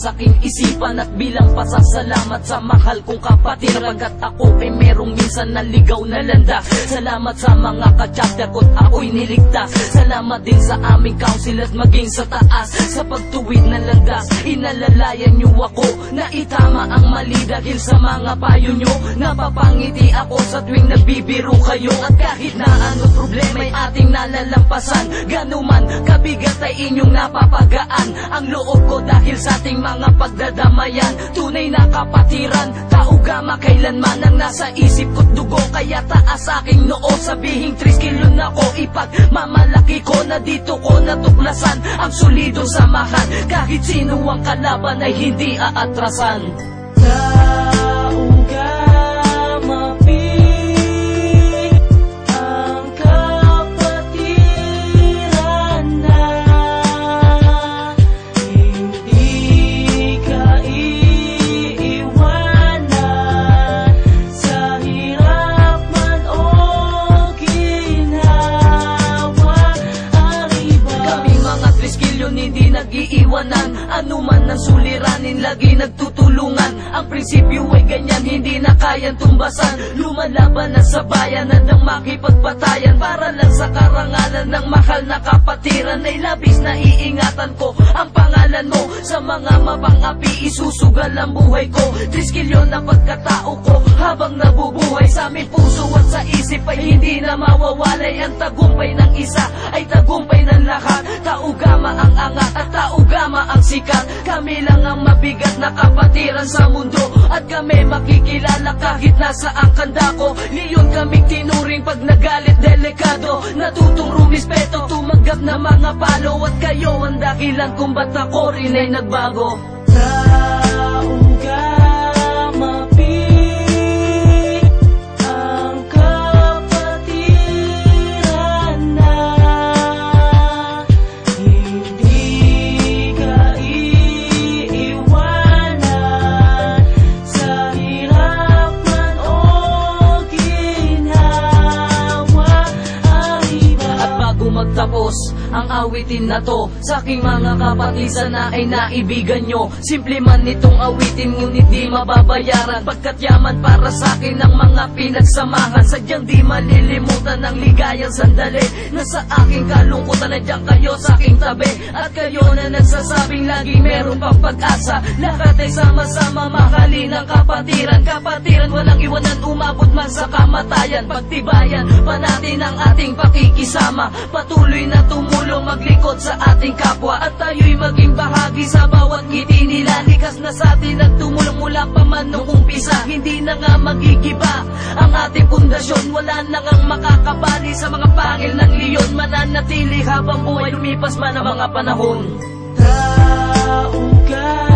sa aking isipan at bilang pasasalamat sa mahal kong kapatid. Pagkat ako ay merong minsan naligaw na landa, salamat sa mga ka-chapter ko't ako'y niligtas. Salamat din sa aming council at maging sa taas, sa pagtuwid ng landas inalalayan nyo ako na itama ang mali dahil sa mga payo nyo. Napapangiti ako sa tuwing nagbibiro kayo, at kahit na ano problema ay ating nalalampasan. Ganuman kabigat ay inyong napapagaan ang loob ko dahil sa ating mga pagdadamayan. Tunay na kapatiran, taugama kailanman ang nasa isip ko't dugo. Kaya taas aking noo, sabihing 3 kilo na ko, ipagmamalaki ko na dito ko natuklasan ang solidong samahan. Kahit sino ang kalaban ay hindi aatrasan. Hindi nag-iiwanan, anuman ang suliranin, lagi nagtutulungan. Ang prinsipyo ay ganyan, hindi na kayang tumbasan. Lumalaban na sa bayan at ang makipagpatayan, para lang sa karangalan ng mahal na kapatiran. Ay labis na iingatan ko ang pangalan mo, sa mga mapang-api isusugal ang buhay ko. 3 kilyo na pagkatao ko habang nabubuhay, sa aming puso at sa isip ay hindi na mawawalay. Ang tagumpay ng isa ay tagumpay ng lahat. Taugama ang angat at taugama ang sikat. Kami lang ang mabigat na kapatiran sa mundo, at kami makikilala kahit nasa ang kanda ko. Leon kaming tinuring pag nagalit delikado, natutong rumispeto, tumanggap na mga palo. At kayo ang dahilan kung ba't ako rin ay nagbago. Tapos ang awitin na to sa aking mga kapatid, sana ay naibigan nyo. Simple man itong awitin, ngunit di mababayaran, pagkat yaman para sa akin ang mga pinagsamahan. Sadyang di malilimutan ang ligayang sandali na sa aking kalungkutan nandiyan kayo sa aking tabi. At kayo na nagsasabing lagi meron pang pag-asa. Lahat ay sama-sama mahalin ang kapatiran. Kapatiran walang iwanan, umabot man sa kamatayan. Pagtibayan pa natin ang ating pakikisama, patuloy na tumulong maglingkod sa ating kapwa, at tayo'y maging bahagi sa bawat ngiti nila. Likas na sa atin at tumulong mula pa man nung umpisa. Hindi na nga magigiba ang ating pundasyon, wala na ngang makakabali sa mga pangil ng leon. Mananatili habang buhay lumipas man ang mga panahon. Tao ka.